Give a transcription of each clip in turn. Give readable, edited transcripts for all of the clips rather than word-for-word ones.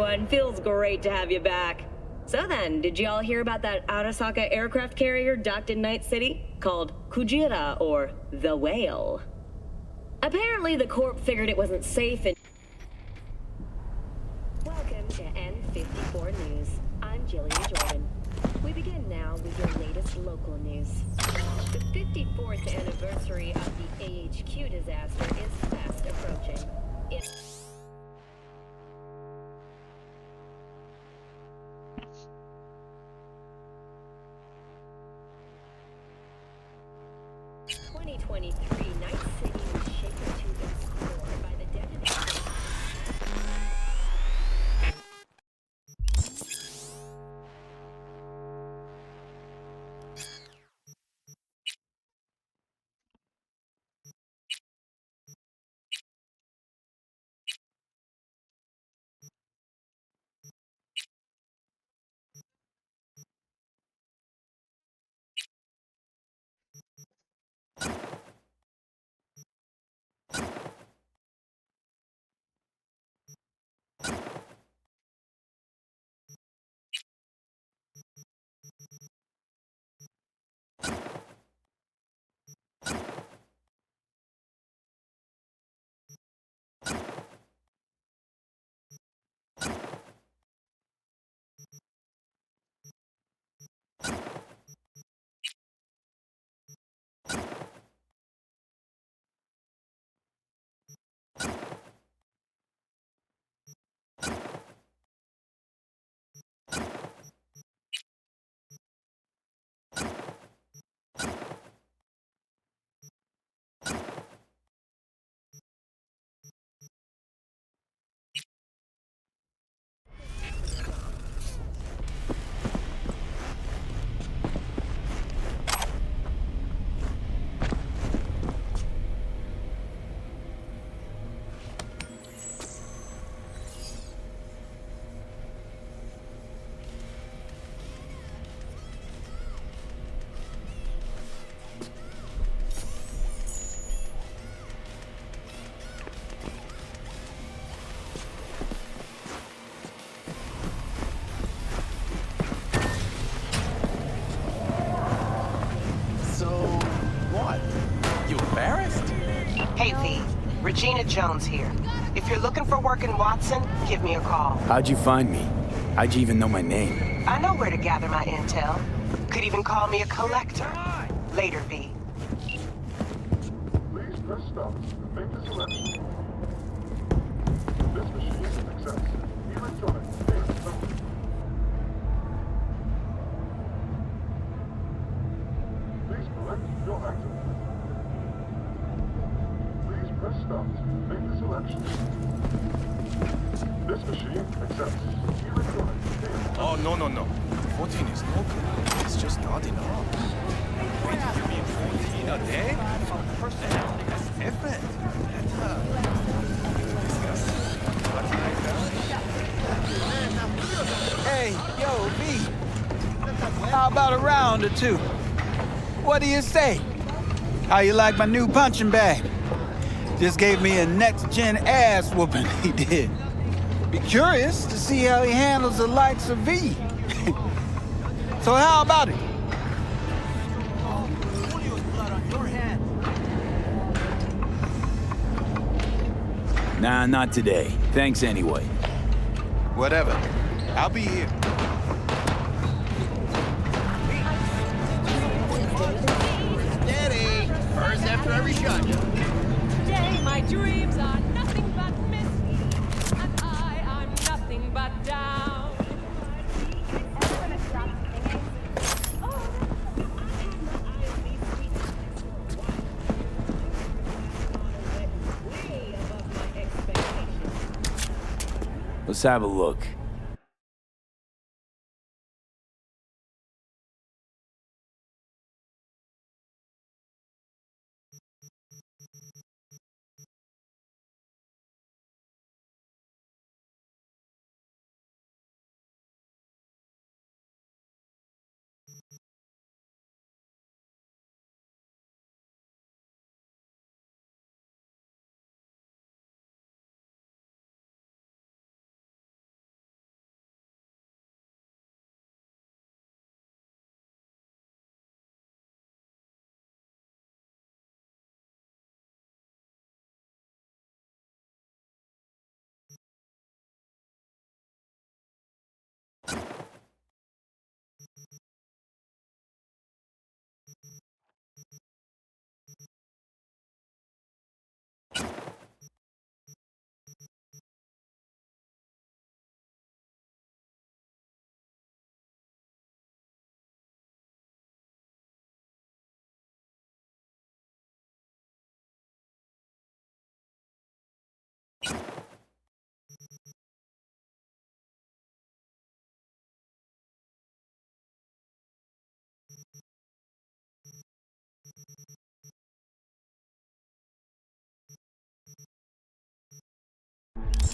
everyone. Feels great to have you back. So then, did you all hear about that Arasaka aircraft carrier docked in Night City? Called Kujira, or the Whale. Apparently, the Corp figured it wasn't safe and... Welcome to N54 News. I'm Jillian Jordan. We begin now with your latest local news. The 54th anniversary of the AHQ disaster is fast approaching. It's 2023, Night City was shaken to its core by the detonation. Hey V, Regina Jones here. If you're looking for work in Watson, give me a call. How'd you find me? How'd you even know my name? I know where to gather my intel. Could even call me a collector. Later, V. Please press stop and make the selection. This machine accepts electronic payment number. Please collect your item. Please press stop and make the selection. This machine accepts electronic payment. Oh, no. 14 is no good. It's just not enough. Wait, you mean 14 a day? That's different. Hey, yo, V. How about a round or two? What do you say? How you like my new punching bag? Just gave me a next-gen ass whooping, he did. Be curious to see how he handles the likes of V. So how about it? Nah, not today. Thanks anyway. Whatever. I'll be here. Steady! First after every shot. Today my dreams are nothing but mist, and I'm nothing but down. Let's have a look.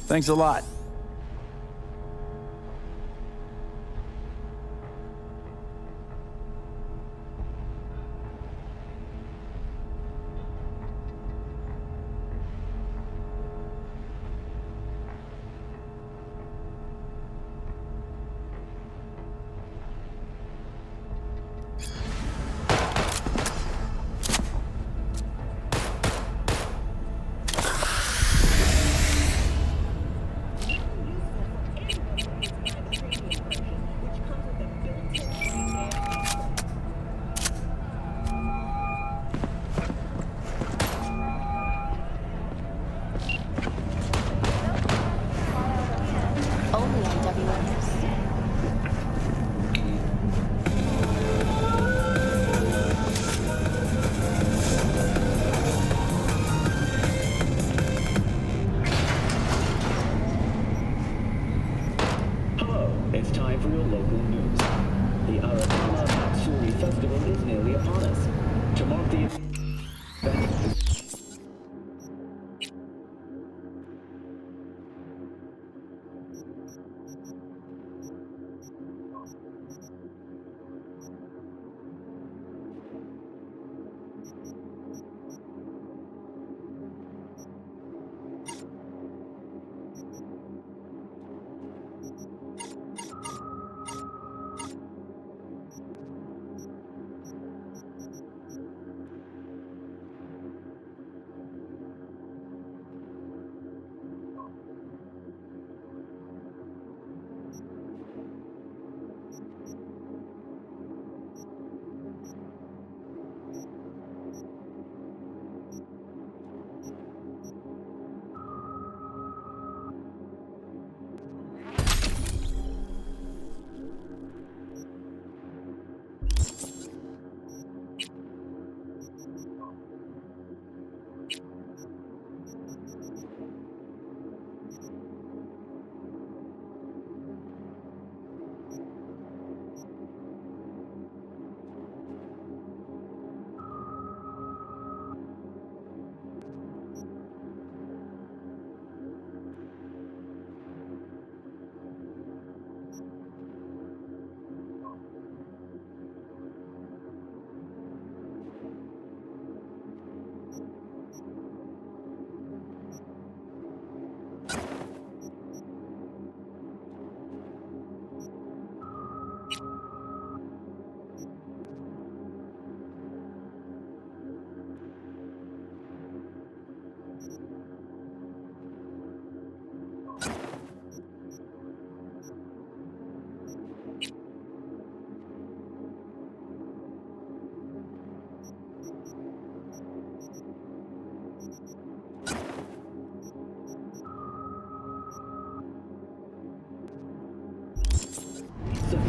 Thanks a lot. Only on WMS. Hello, it's time for your local news. The Arasama Matsuri Festival is nearly upon us. To mark the event,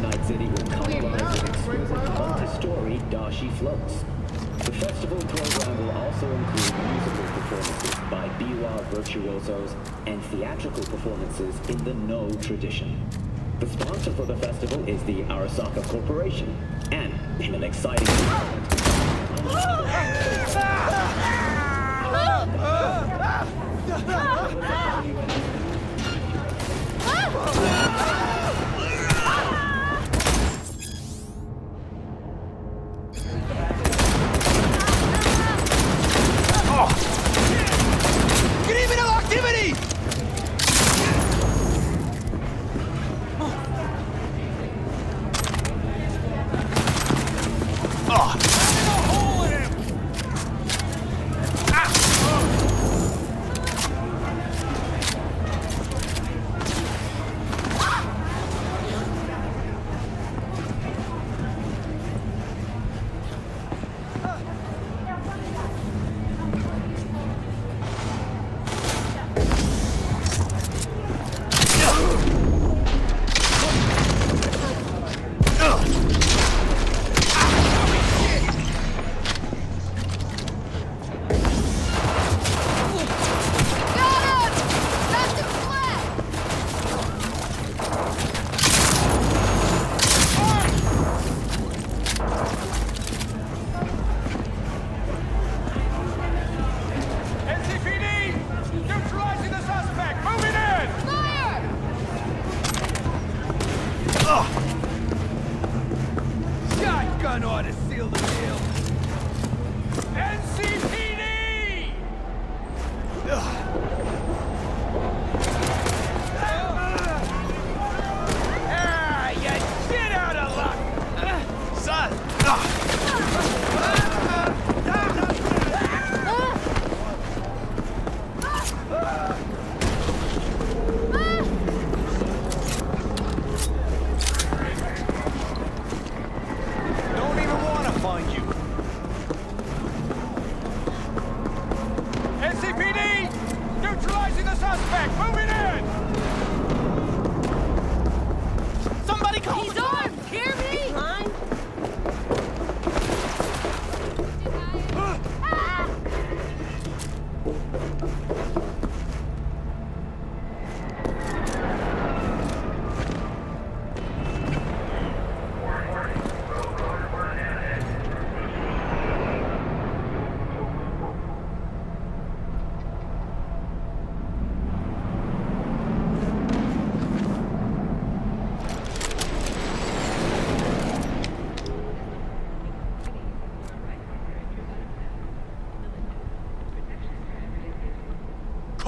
Night City will colorize with exquisite multi-story Dashi floats. The festival program will also include musical performances by biwa virtuosos and theatrical performances in the No tradition. The sponsor for the festival is the Arasaka Corporation, and in an exciting development, Criminal activity! Oh.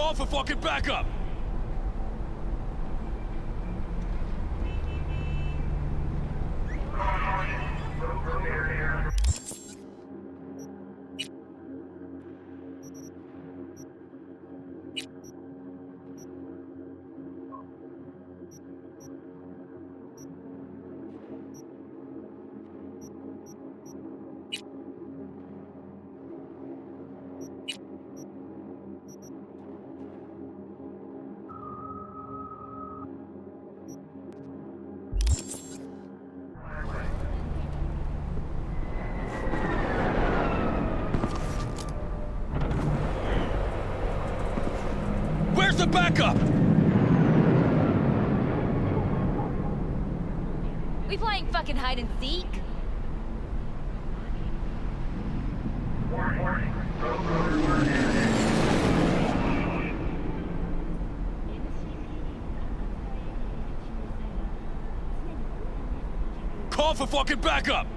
Call for fucking backup! Where's the backup? We playing fucking hide and seek? Call for fucking backup!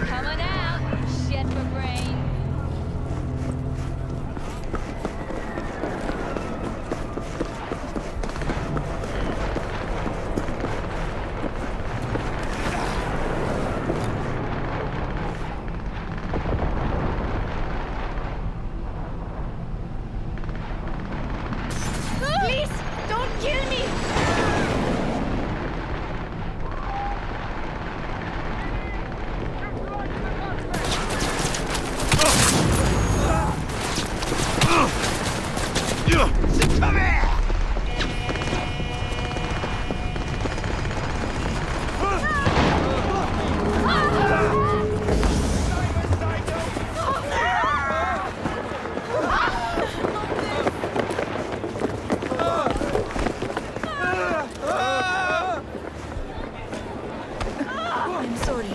Coming out, shit for brains. Please, don't kill me! I'm sorry.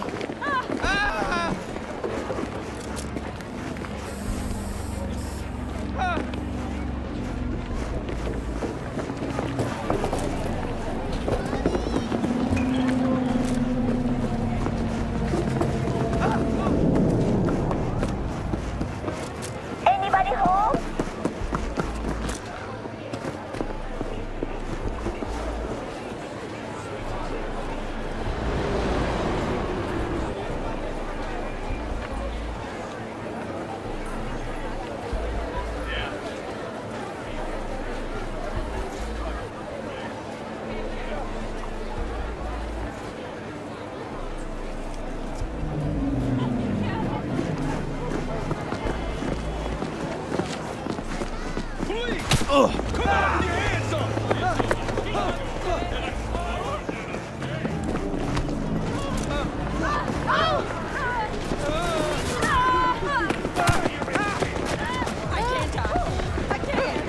Anybody home? Come on, put your hands up! I can't talk. I can't.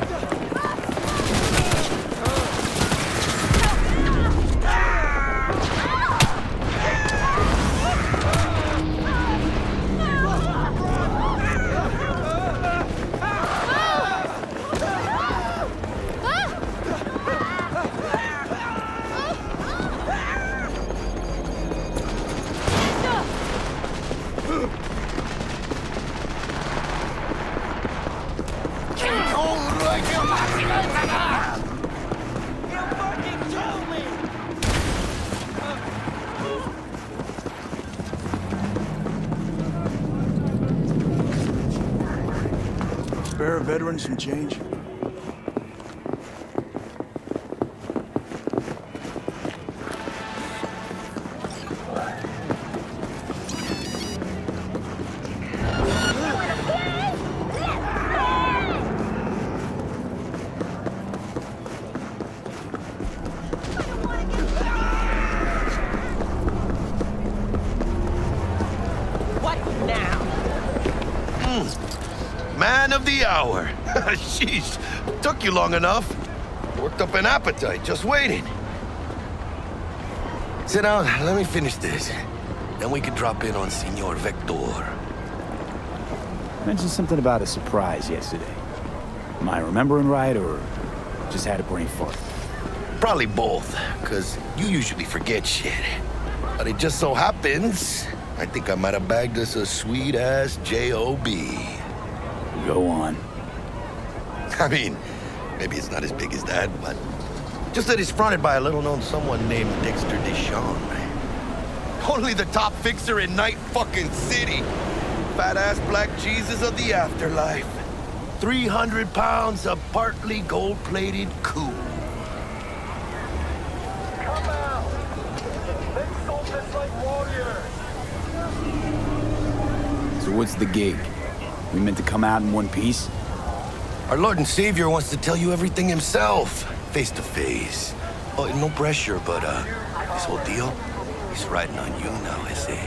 Spare a veteran some change? What now? Man of the hour. Sheesh, took you long enough. Worked up an appetite, just waiting. Sit down, let me finish this. Then we can drop in on Senor Vector. Mentioned something about a surprise yesterday. Am I remembering right, or just had a brain fart? Probably both, because you usually forget shit. But it just so happens, I think I might have bagged us a sweet-ass J.O.B. Go on. I mean, maybe it's not as big as that, but just that it's fronted by a little-known someone named Dexter Deshawn. Only the top fixer in Night fucking City. Fat-ass black Jesus of the afterlife. 300 pounds of partly gold-plated cool. Come out! Let's solve this like warriors! So what's the gig? We meant to come out in one piece? Our Lord and Savior wants to tell you everything himself, face to face. Oh, no pressure, but this whole deal, he's riding on you now, I say.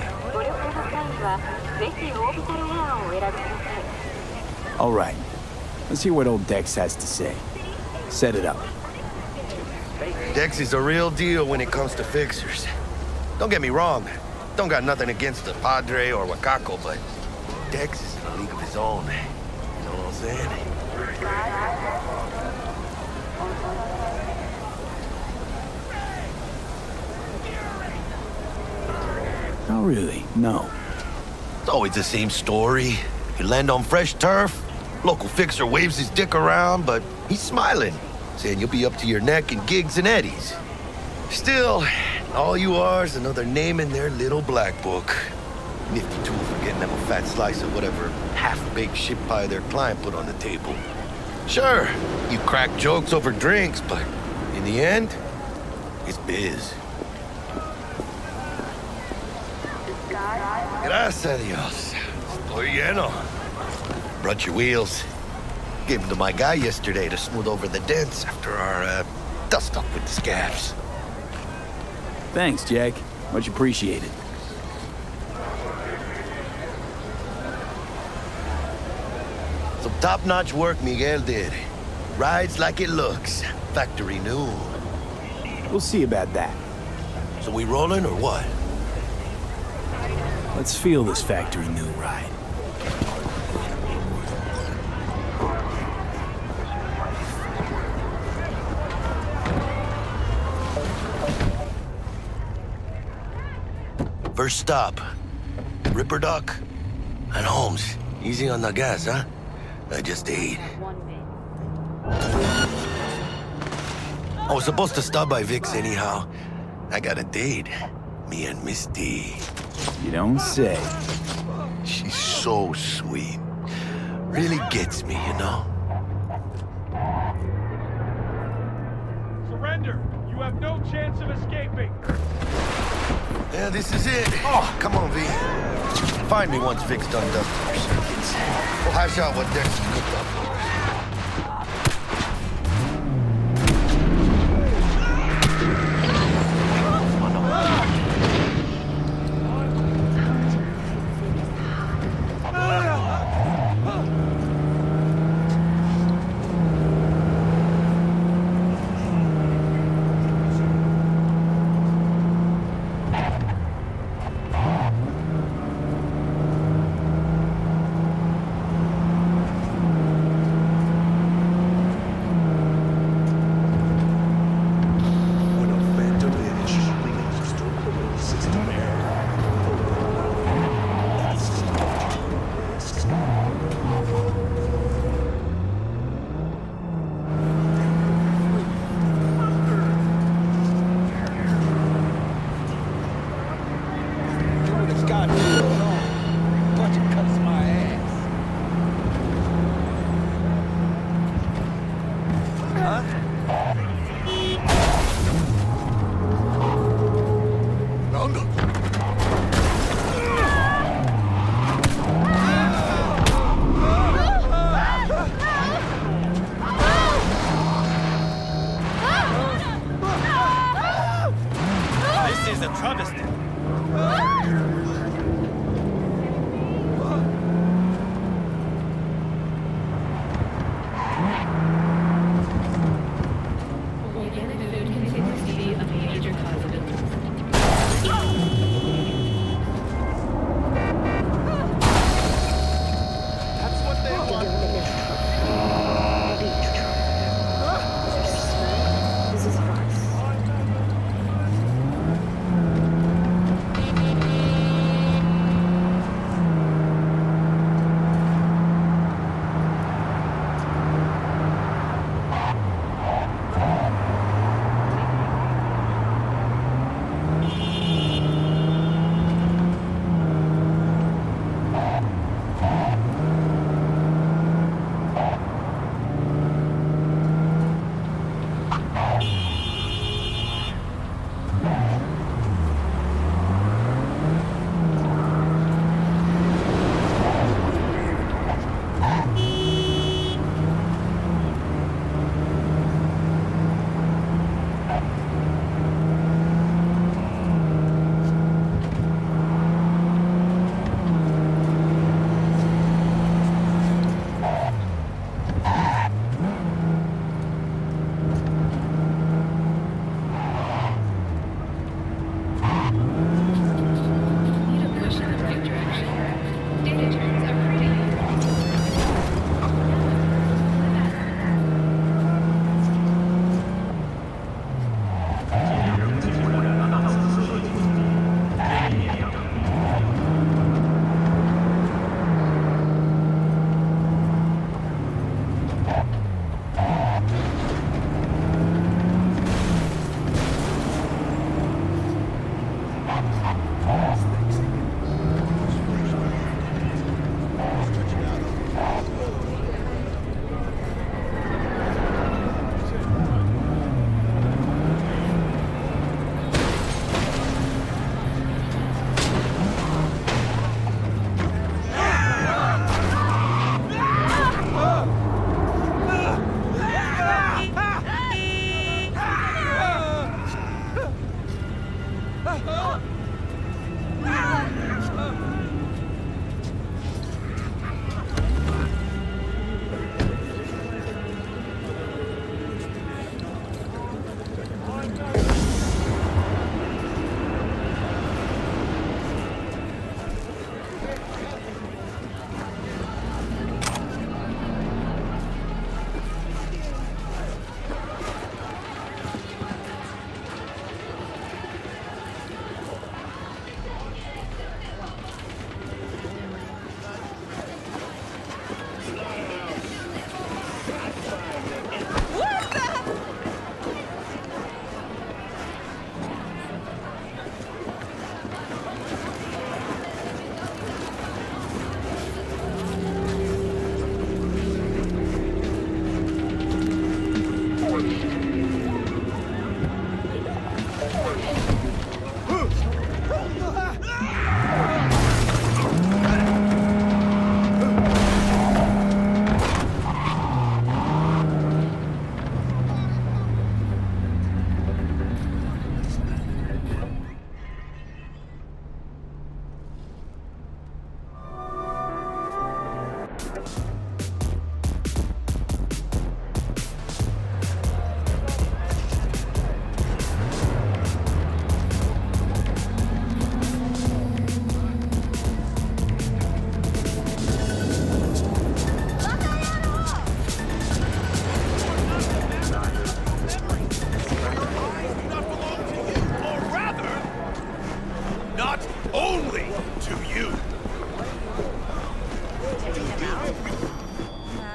All right. Let's hear what old Dex has to say. Set it up. Dex is a real deal when it comes to fixers. Don't get me wrong. Don't got nothing against the Padre or Wakako, but Dex is in a league of his own. You know what I'm saying? Oh, really? No. It's always the same story. You land on fresh turf, local fixer waves his dick around, but he's smiling, saying you'll be up to your neck in gigs and eddies. Still, all you are is another name in their little black book. Nifty tool for getting them a fat slice of whatever half-baked shit pie their client put on the table. Sure, you crack jokes over drinks, but in the end, it's biz. Gracias a Dios. Estoy lleno. Brought your wheels. Gave them to my guy yesterday to smooth over the dents after our dust-up with the scabs. Thanks, Jack. Much appreciated. Some top-notch work Miguel did. Rides like it looks. Factory new. We'll see about that. So we rolling or what? Let's feel this factory new ride. First stop, Ripper Duck and Holmes. Easy on the gas, huh? I just ate. I was supposed to stop by Vic's anyhow. I got a date. Me and Misty. You don't say. She's so sweet. Really gets me, you know? Surrender! You have no chance of escaping! Yeah, this is it. Oh, come on, V. Find me once Vic's done dusting her circuits. We'll hash out what Dex has cooked up for us.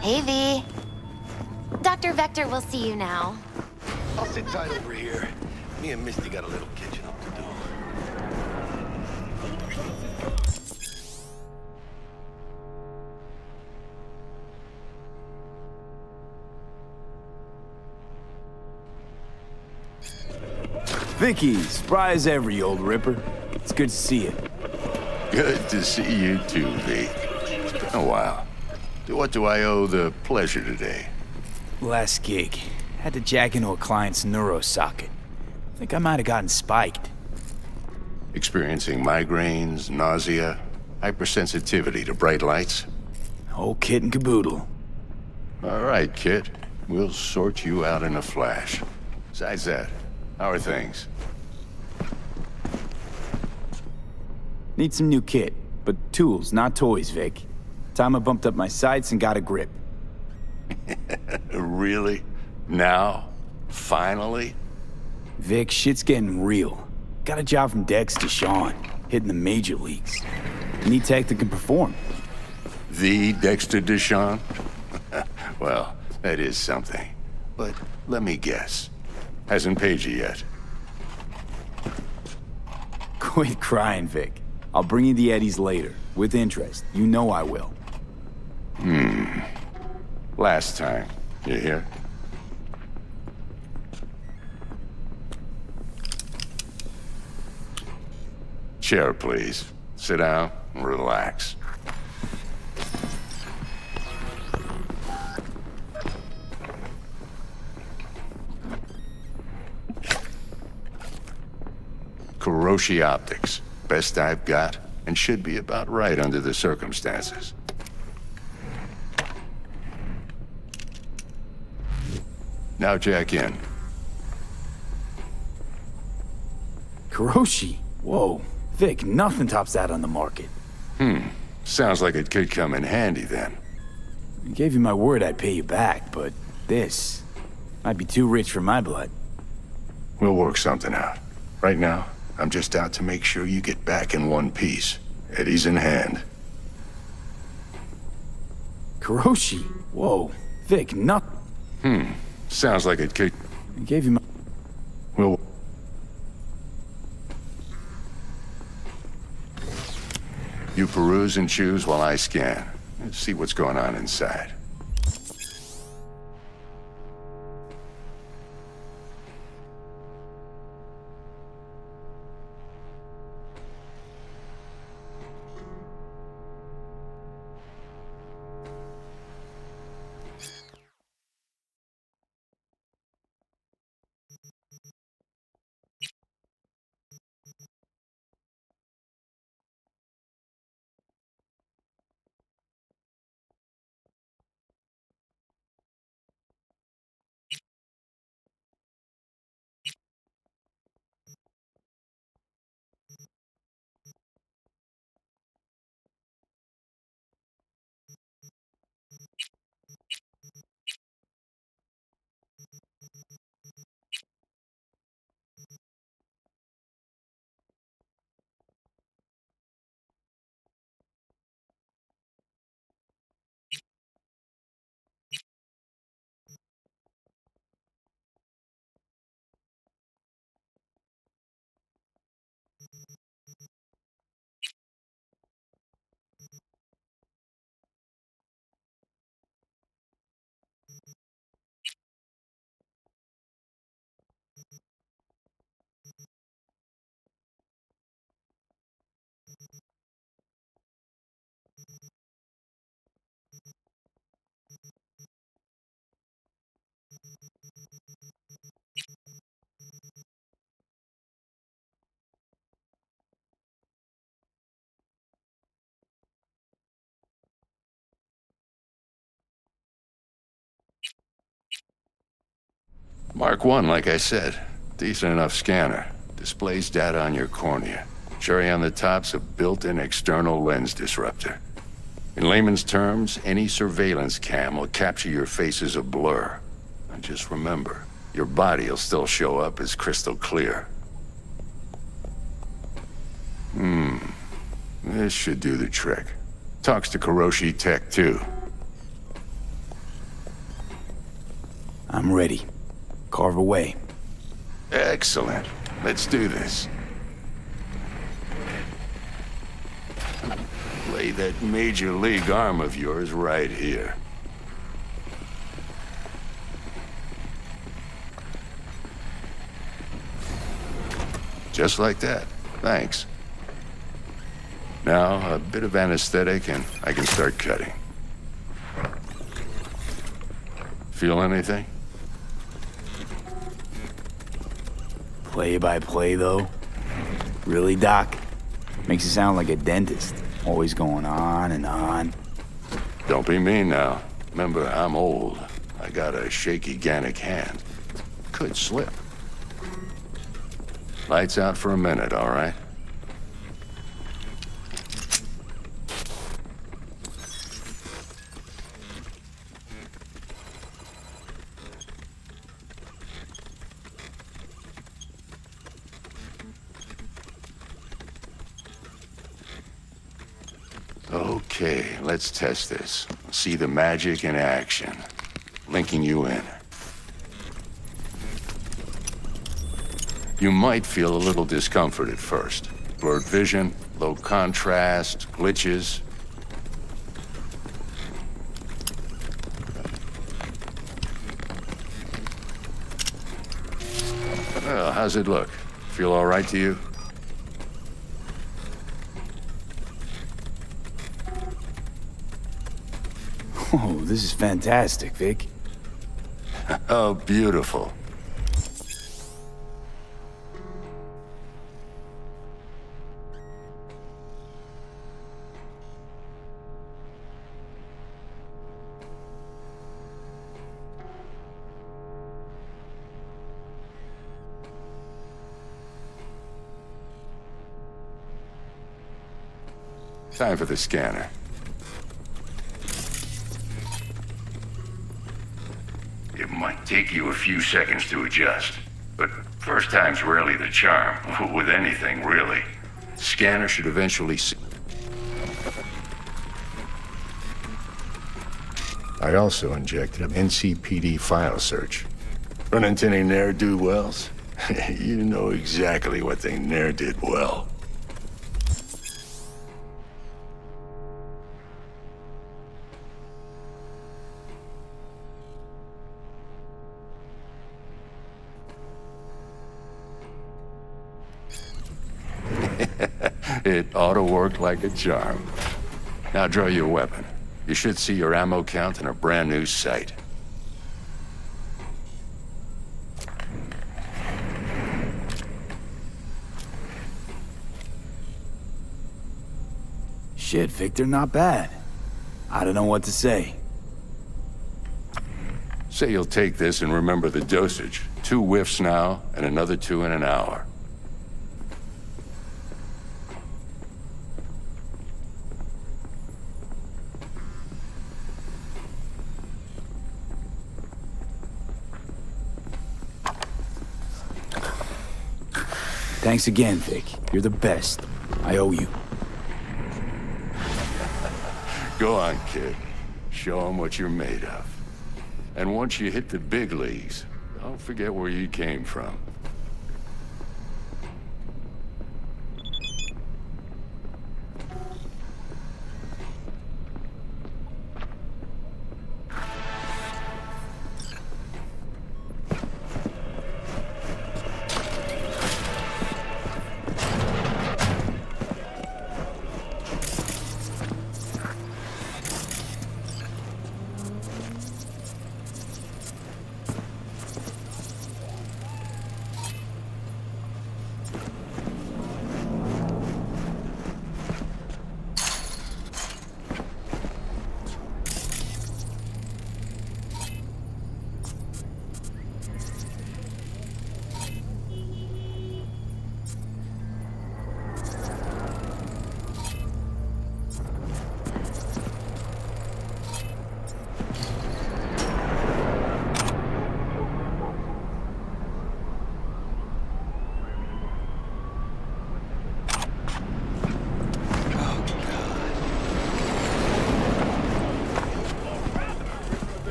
Hey, V. Dr. Vector will see you now. I'll sit tight over here. Me and Misty got a little catching up to do. Vicky, spry as ever, you old ripper. It's good to see you. Good to see you too, V. It's been a while. To what do I owe the pleasure today? Last gig. Had to jack into a client's neuro socket. Think I might have gotten spiked. Experiencing migraines, nausea, hypersensitivity to bright lights? Whole kit and caboodle. All right, kid. We'll sort you out in a flash. Besides that, how are things? Need some new kit, but tools, not toys, Vic. Time I bumped up my sights and got a grip. Really? Now? Finally? Vic, shit's getting real. Got a job from Dex to Sean, hitting the major leagues. Need tech that can perform. The Dexter Deshawn? Well, that is something. But let me guess. Hasn't paid you yet. Quit crying, Vic. I'll bring you the eddies later, with interest. You know I will. Last time. You hear? Chair, please. Sit down and relax. Kuroshi Optics. Best I've got, and should be about right under the circumstances. Now jack in. Kuroshi? Whoa. Vic, nothing tops that on the market. Sounds like it could come in handy then. I gave you my word I'd pay you back, but this might be too rich for my blood. We'll work something out. Right now, I'm just out to make sure you get back in one piece. Eddie's in hand. Kuroshi? Whoa. Vic, nothing. Sounds like it could... I gave you my... We'll... You peruse and choose while I scan. Let's see what's going on inside. Mark 1, like I said. Decent enough scanner. Displays data on your cornea. Cherry on the top's a built-in external lens disruptor. In layman's terms, any surveillance cam will capture your face as a blur. And just remember, your body will still show up as crystal clear. This should do the trick. Talks to Kuroshi Tech, too. I'm ready. Carve away. Excellent. Let's do this. Lay that major league arm of yours right here. Just like that. Thanks. Now, a bit of anesthetic and I can start cutting. Feel anything? Play by play, though? Really, Doc? Makes you sound like a dentist. Always going on and on. Don't be mean now. Remember, I'm old. I got a shaky Gannic hand. Could slip. Lights out for a minute, all right? Okay, let's test this. See the magic in action. Linking you in. You might feel a little discomfort at first. Blurred vision, low contrast, glitches. Well, how's it look? Feel all right to you? Oh, this is fantastic, Vic. Oh, beautiful. Time for the scanner. It might take you a few seconds to adjust, but first time's rarely the charm, with anything, really. Scanner should eventually see. I also injected an NCPD file search. Run into any ne'er-do-wells? You know exactly what they ne'er did well. It ought to work like a charm. Now draw your weapon. You should see your ammo count in a brand new sight. Shit, Victor, not bad. I don't know what to say. Say you'll take this and remember the dosage. 2 whiffs now, and another 2 in an hour. Thanks again, Vic. You're the best. I owe you. Go on, kid. Show them what you're made of. And once you hit the big leagues, don't forget where you came from.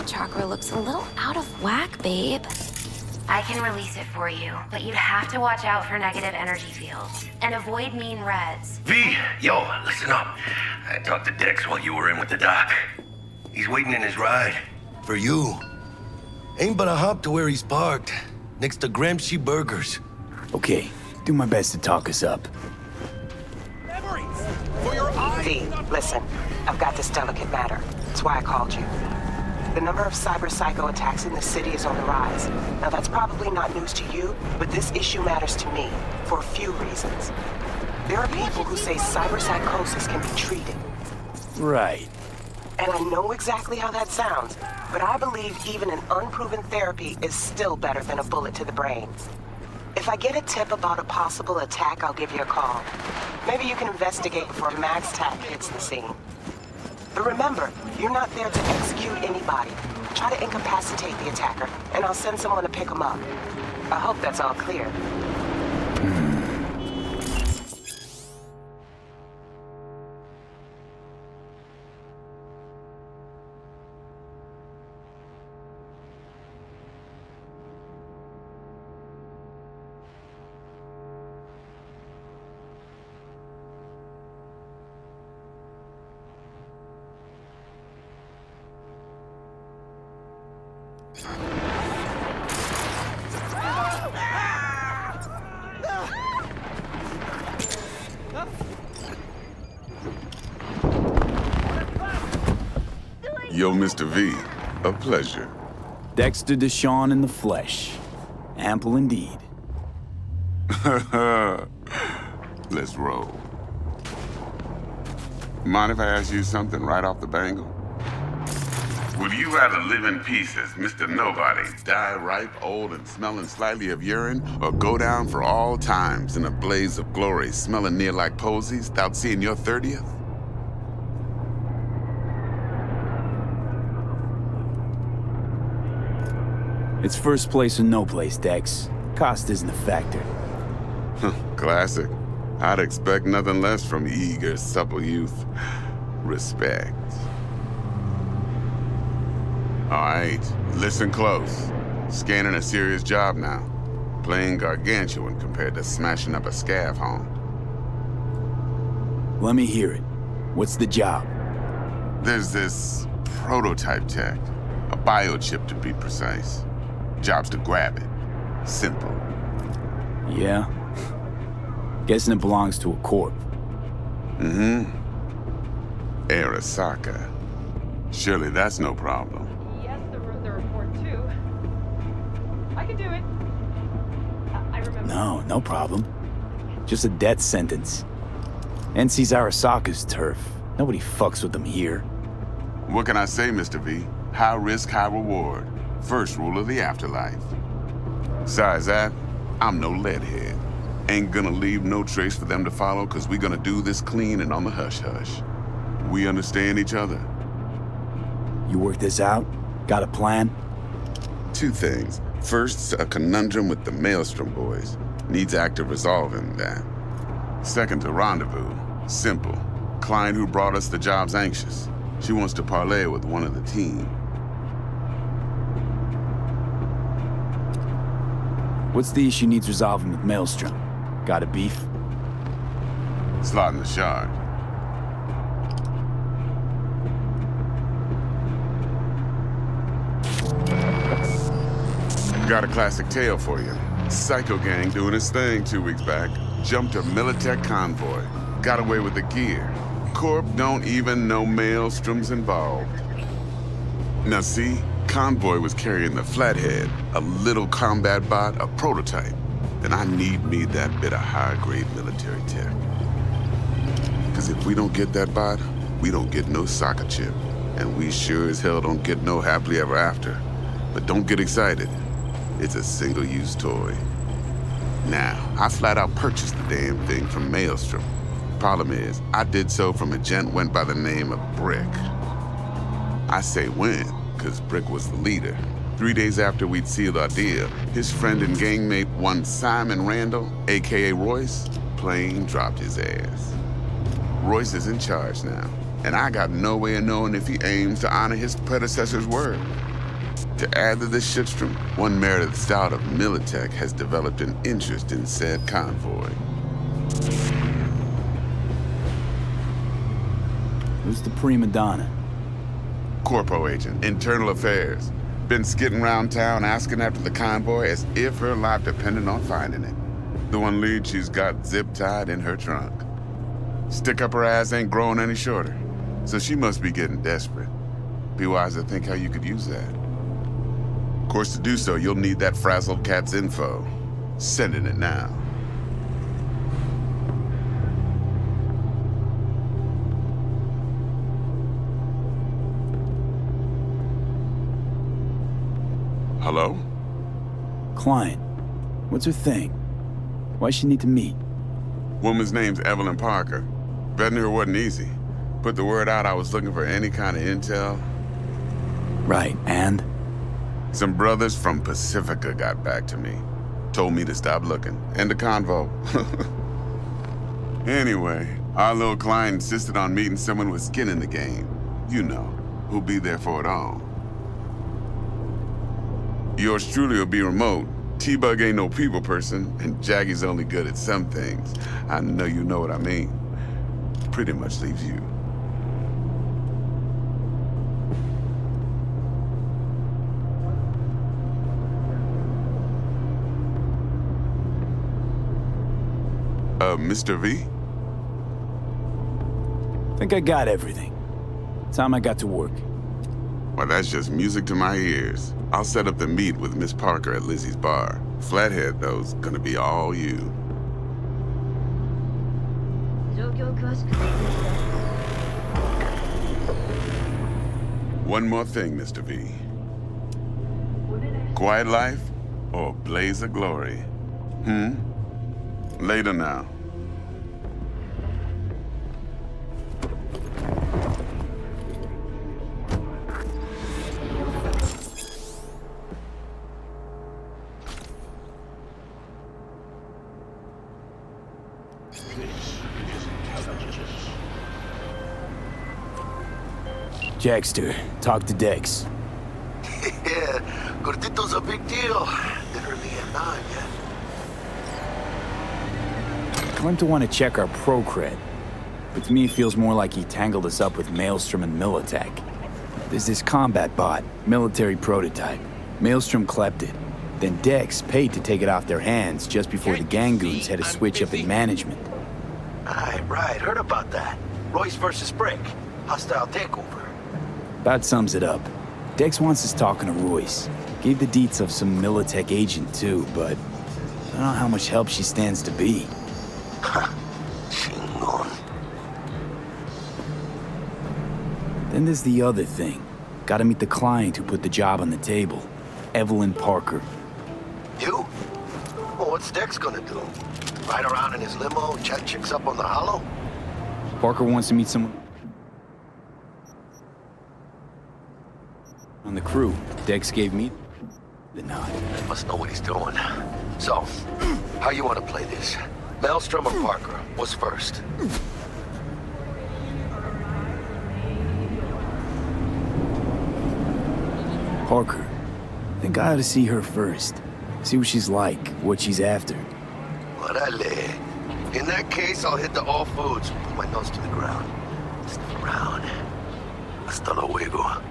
Chakra looks a little out of whack, babe. I can release it for you, but you'd have to watch out for negative energy fields and avoid mean reds. V, yo, listen up. I talked to Dex while you were in with the doc. He's waiting in his ride. For you. Ain't but a hop to where he's parked. Next to Gramsci Burgers. Okay, do my best to talk us up. V, listen. I've got this delicate matter. That's why I called you. The number of cyber psycho attacks in the city is on the rise. Now that's probably not news to you, but this issue matters to me for a few reasons. There are people who say cyber psychosis can be treated. Right. And I know exactly how that sounds, but I believe even an unproven therapy is still better than a bullet to the brain. If I get a tip about a possible attack, I'll give you a call. Maybe you can investigate before MaxTac hits the scene. But remember, you're not there to execute anybody. Try to incapacitate the attacker, and I'll send someone to pick him up. I hope that's all clear. Yo, Mr. V, a pleasure. Dexter Deshawn in the flesh. Ample indeed. Let's roll. Mind if I ask you something right off the bangle? Would you rather live in peace as Mr. Nobody, die ripe, old, and smelling slightly of urine, or go down for all times in a blaze of glory, smelling near like posies, without seeing your 30th? It's first place or no place, Dex. Cost isn't a factor. Classic. I'd expect nothing less from eager, supple youth. respect. All right, listen close. Scanning a serious job now. Playing gargantuan compared to smashing up a scav home. Let me hear it. What's the job? There's this prototype tech. A biochip to be precise. Job's to grab it. Simple. Yeah? Guessing it belongs to a corp. Mm-hmm. Arasaka. Surely that's no problem. Yes, the report too. I can do it. I remember. No problem. Just a death sentence. NC's Arasaka's turf. Nobody fucks with them here. What can I say, Mr. V? High risk, high reward. First rule of the afterlife. Besides that, I'm no leadhead. Ain't gonna leave no trace for them to follow, cause we gonna do this clean and on the hush-hush. We understand each other. You work this out? Got a plan? Two things. First, a conundrum with the Maelstrom boys. Needs active resolving that. Second, a rendezvous. Simple. Client who brought us the job's anxious. She wants to parlay with one of the team. What's the issue needs resolving with Maelstrom? Got a beef? Slot in the shard. Got a classic tale for you. Psycho gang doing his thing 2 weeks back. Jumped a Militech convoy. Got away with the gear. Corp don't even know Maelstrom's involved. Now see, convoy was carrying the Flathead, a little combat bot, a prototype. Then I need me that bit of high-grade military tech. Because if we don't get that bot, we don't get no soccer chip. And we sure as hell don't get no happily ever after. But don't get excited. It's a single-use toy. Now, I flat out purchased the damn thing from Maelstrom. Problem is, I did so from a gent went by the name of Brick. I say when, because Brick was the leader. 3 days after we'd sealed our deal, his friend and gangmate, one Simon Randall, aka Royce, plain dropped his ass. Royce is in charge now, and I got no way of knowing if he aims to honor his predecessor's word. To add to this shitstrom, one Meredith Stout of Militech has developed an interest in said convoy. Who's the prima donna? Corpo agent, internal affairs. Been skidding around town asking after the convoy as if her life depended on finding it. The one lead she's got zip-tied in her trunk. Stick up her ass ain't growing any shorter, so she must be getting desperate. Be wise to think how you could use that. Of course, to do so, you'll need that frazzled cat's info. Sending it now. Hello? Client. What's her thing? Why she need to meet? Woman's name's Evelyn Parker. Vetting her wasn't easy. Put the word out I was looking for any kind of intel. Right, and? Some brothers from Pacifica got back to me. Told me to stop looking. End of convo. Anyway, our little client insisted on meeting someone with skin in the game. You know, who'll be there for it all. Yours truly will be remote. T-Bug ain't no people person, and Jaggy's only good at some things. I know you know what I mean. Pretty much leaves you. Mr. V? Think I got everything. Time I got to work. Well, that's just music to my ears. I'll set up the meet with Miss Parker at Lizzie's bar. Flathead, though's gonna be all you. One more thing, Mr. V. Quiet life or blaze of glory? Later now. Jackster, talk to Dex. Yeah, Gordito's a big deal. Literally a 9 yet. Tell him to want to check our pro cred. But to me, it feels more like he tangled us up with Maelstrom and Militech. There's this combat bot, military prototype. Maelstrom clept it. Then Dex paid to take it off their hands just before the Gangoons had a switch up in management. Right, heard about that. Royce versus Brick. Hostile takeover. About sums it up. Dex wants us talking to Royce. Gave the deets of some Militech agent too, but I don't know how much help she stands to be. Chingon. Then there's the other thing. Gotta meet the client who put the job on the table. Evelyn Parker. You? Well, what's Dex gonna do? Ride around in his limo, chat chicks up on the hollow? Parker wants to meet someone on the crew. Dex gave me the nod. Must know what he's doing. So, how you want to play this? Maelstrom or Parker? What's first? Parker. I think I ought to see her first. See what she's like, what she's after. Orale. In that case, I'll hit the all foods. Put my nose to the ground. Sniff around. Hasta luego.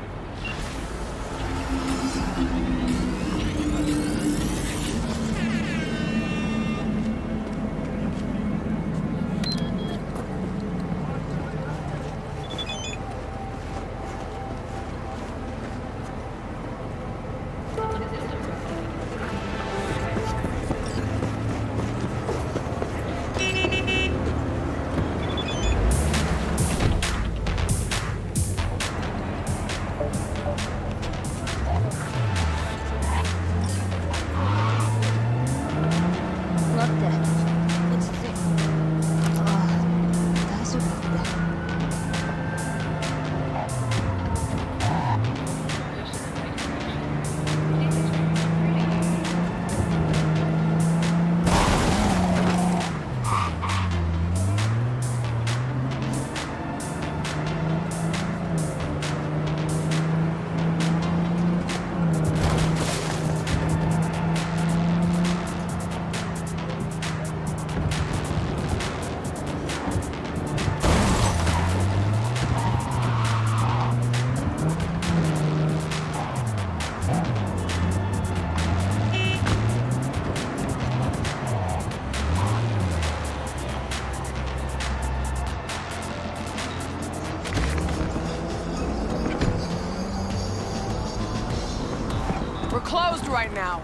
Closed right now.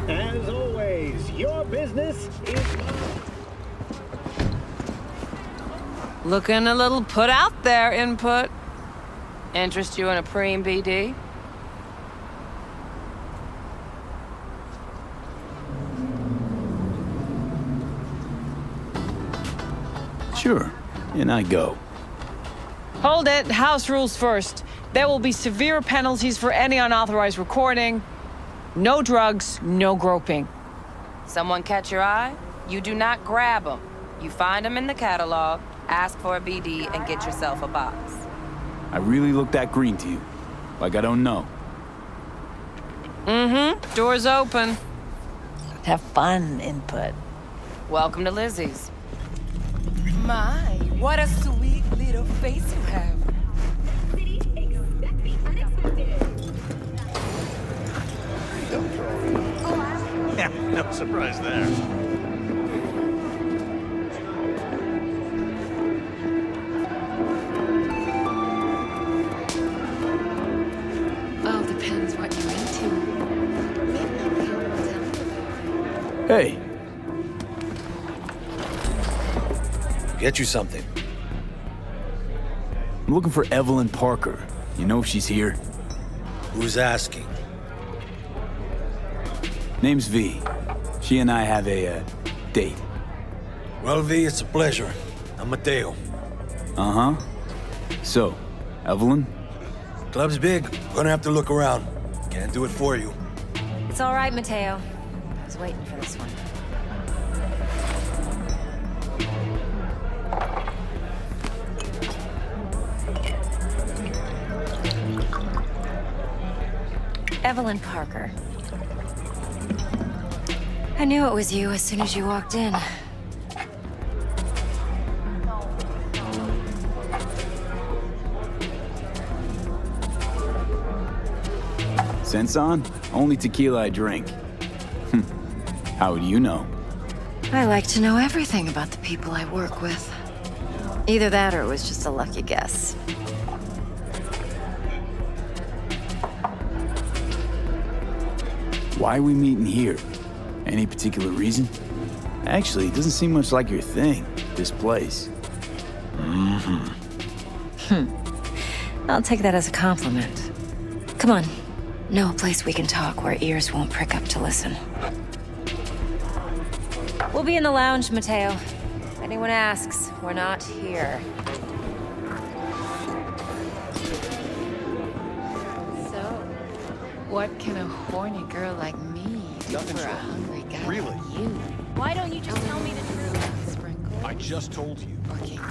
As always, your business is... Looking a little put out there, input. Interest you in a preem BD? Sure, and I go. Hold it, house rules first. There will be severe penalties for any unauthorized recording. No drugs, no groping. Someone catch your eye? You do not grab them. You find them in the catalog, Ask for a BD and get yourself a box. I really look that green to you. Like I don't know. Mm-hmm. Door's open. Have fun, input. Welcome to Lizzie's. My, what a sweet little face you have. Yeah, no surprise there. All depends what you're into. Hey, Get you something. I'm looking for Evelyn Parker. You know if she's here? Who's asking? Name's V. She and I have a, date. Well, V, it's a pleasure. I'm Mateo. Uh-huh. So, Evelyn? Club's big. Gonna have to look around. Can't do it for you. It's all right, Mateo. I was waiting for this one. Evelyn Parker. I knew it was you as soon as you walked in. Sense on? Only tequila I drink. How would you know? I like to know everything about the people I work with. Either that or it was just a lucky guess. Why are we meeting here? Any particular reason? Actually, it doesn't seem much like your thing, this place. I'll take that as a compliment. Come on. Know a place we can talk where ears won't prick up to listen. We'll be in the lounge, Mateo. If anyone asks, we're not here. So, what can a horny girl like me do for a hungry guy Really? like you? Why don't you just tell me the truth? Sprinkle? I just told you. Okay, here.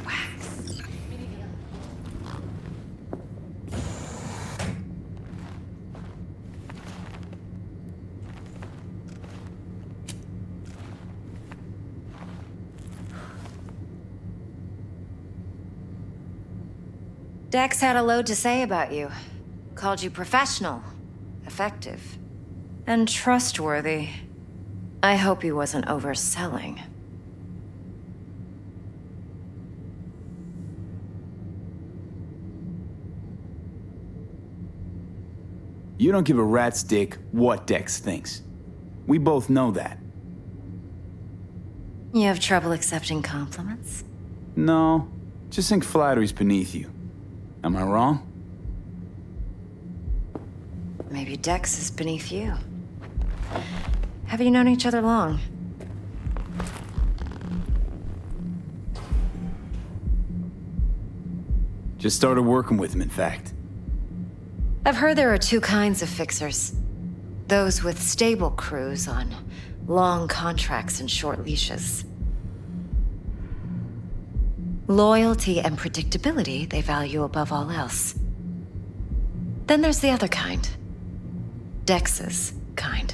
Wax. Dex had a load to say about you. Called you professional, effective, and trustworthy. I hope he wasn't overselling. You don't give a rat's dick what Dex thinks. We both know that. You have trouble accepting compliments? No, just think flattery's beneath you. Am I wrong? Maybe Dex is beneath you. Have you known each other long? Just started working with him, in fact. I've heard there are two kinds of fixers. Those with stable crews on long contracts and short leashes. Loyalty and predictability they value above all else. Then there's the other kind. Dex's kind.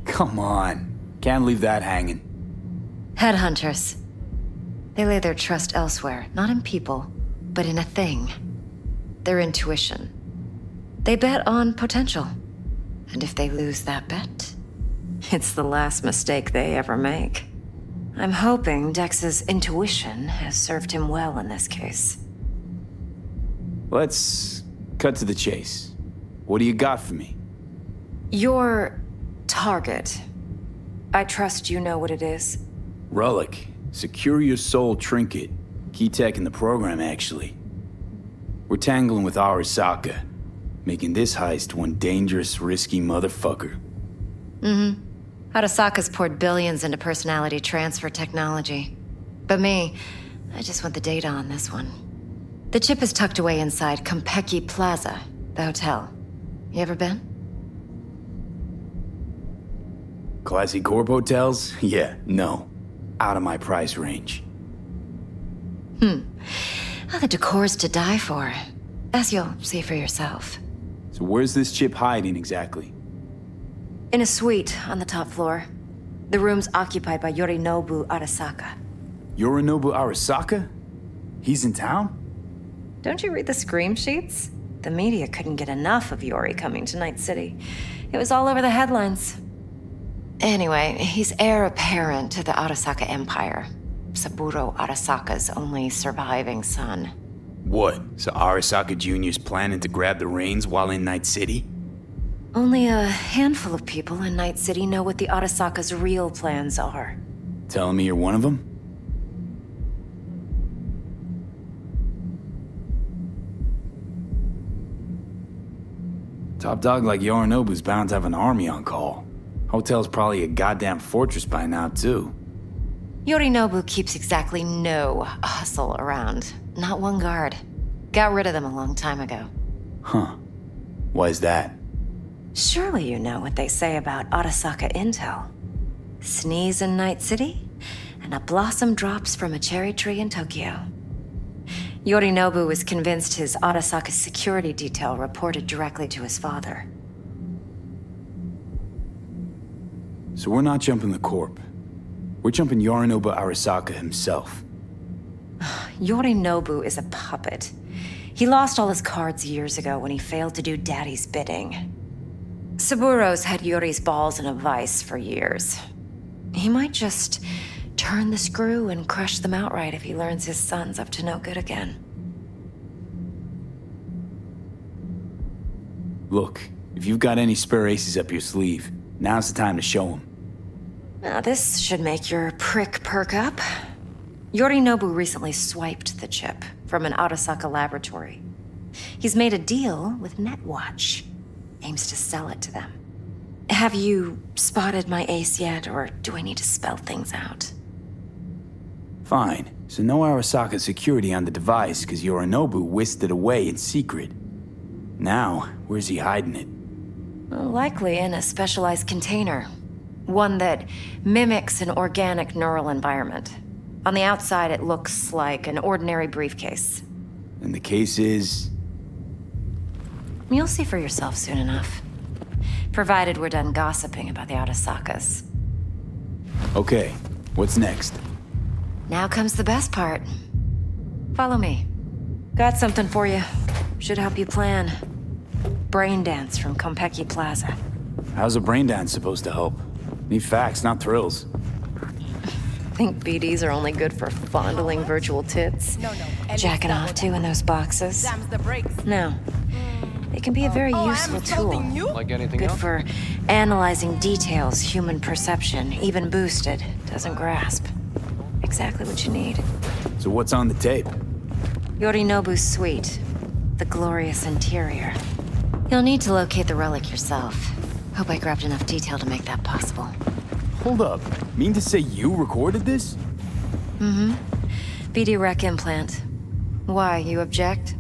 Come on. Can't leave that hanging. Headhunters. They lay their trust elsewhere, not in people, but in a thing. Their intuition. They bet on potential. And if they lose that bet, it's the last mistake they ever make. I'm hoping Dex's intuition has served him well in this case. Let's cut to the chase. What do you got for me? Your target. I trust you know what it is. Relic. Secure your soul trinket. Key tech in the program, actually. We're tangling with Arasaka, making this heist one dangerous, risky motherfucker. Mm-hmm. Arasaka's poured billions into personality transfer technology. But me, I just want the data on this one. The chip is tucked away inside Compeki Plaza, the hotel. You ever been? Classy corp hotels? Yeah, no. out of my price range. Oh, the decor's to die for, as you'll see for yourself. So where's this chip hiding exactly? In a suite on the top floor. The room's occupied by Yorinobu Arasaka. Yorinobu Arasaka? He's in town? Don't you read the scream sheets? The media couldn't get enough of Yori coming to Night City. It was all over the headlines. Anyway, he's heir apparent to the Arasaka Empire. Saburo Arasaka's only surviving son. What? So Arasaka Jr.'s planning to grab the reins while in Night City? Only a handful of people in Night City know what the Arasaka's real plans are. Telling me you're one of them? Top dog like Yorinobu's bound to have an army on call. Hotel's probably a goddamn fortress by now, too. Yorinobu keeps exactly no hustle around. Not one guard. Got rid of them a long time ago. Huh. Why is that? Surely you know what they say about Arasaka intel. Sneeze in Night City, and a blossom drops from a cherry tree in Tokyo. Yorinobu was convinced his Arasaka security detail reported directly to his father. So we're not jumping the Corp. We're jumping Yorinobu Arasaka himself. Yorinobu is a puppet. He lost all his cards years ago when he failed to do Daddy's bidding. Saburo's had Yori's balls in a vice for years. He might just turn the screw and crush them outright if he learns his son's up to no good again. Look, if you've got any spare aces up your sleeve, now's the time to show them. Now this should make your prick perk up. Yorinobu recently swiped the chip from an Arasaka laboratory. He's made a deal with Netwatch. Aims to sell it to them. Have you spotted my ace yet, or do I need to spell things out? Fine. So no Arasaka security on the device because Yorinobu whisked it away in secret. Now, where's he hiding it? Well, likely in a specialized container. One that mimics an organic neural environment. On the outside, it looks like an ordinary briefcase. And the case is... You'll see for yourself soon enough. Provided we're done gossiping about the Arasakas. Okay, what's next? Now comes the best part. Follow me. Got something for you. Should help you plan. Brain dance from Konpeki Plaza. How's a brain dance supposed to help? Need facts, not thrills. Think BDs are only good for fondling virtual tits? Jacking off to in those boxes? No. It can be a very useful tool. Like anything Good else? for analyzing details human perception, even boosted, doesn't grasp. Exactly what you need. So what's on the tape? Yorinobu's suite. The glorious interior. You'll need to locate the relic yourself. Hope I grabbed enough detail to make that possible. Hold up. Mean to say you recorded this? Mm-hmm. BD rec implant. Why, you object?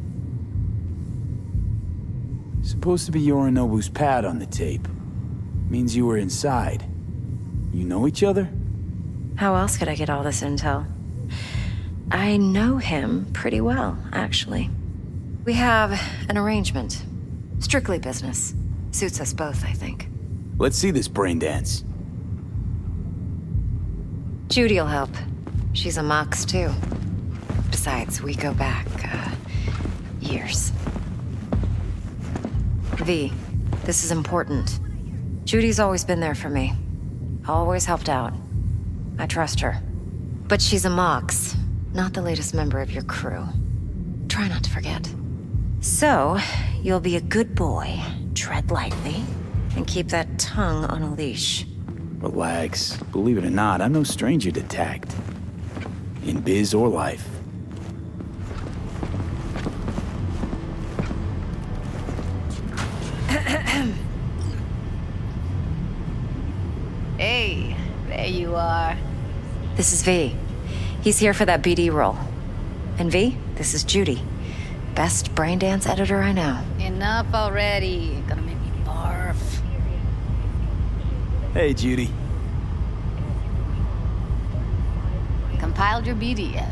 Supposed to be Yorinobu's pad on the tape. Means you were inside. You know each other? How else could I get all this intel? I know him pretty well, actually. We have an arrangement. Strictly business. Suits us both, I think. Let's see this brain dance. Judy'll help. She's a Mox, too. Besides, we go back, years. V, this is important. Judy's always been there for me. Always helped out. I trust her. But she's a Mox, not the latest member of your crew. Try not to forget. So, you'll be a good boy, tread lightly, and keep that tongue on a leash. Relax. Believe it or not, I'm no stranger to tact. In biz or life. Hey, there you are. This is V. He's here for that BD role. And V, this is Judy. Best brain dance editor I know. Enough already. Gonna make me barf. Hey, Judy. compiled your BDF.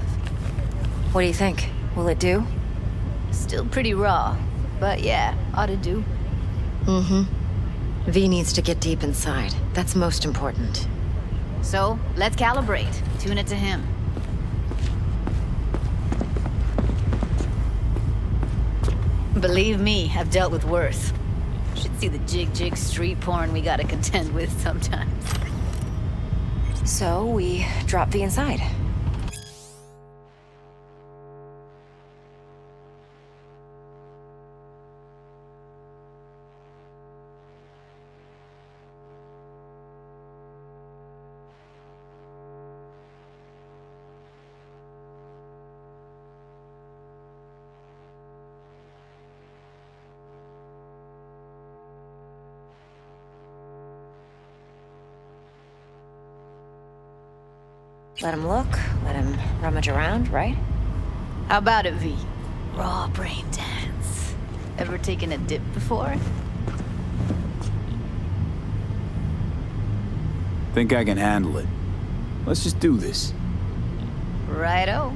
What do you think? Will it do? Still pretty raw, but yeah, ought to do. Mm-hmm. V needs to get deep inside. That's most important. So, let's calibrate. Tune it to him. Believe me, I've dealt with worse. Should see the jig street porn we gotta contend with sometimes. So, we drop V inside. Let him look, let him rummage around, right? How about it, V? Raw brain dance. Ever taken a dip before? Think I can handle it. Let's just do this. Righto.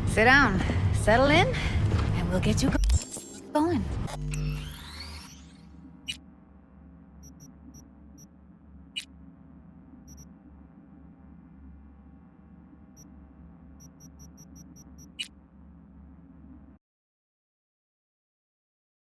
Sit down, settle in, and we'll get you going.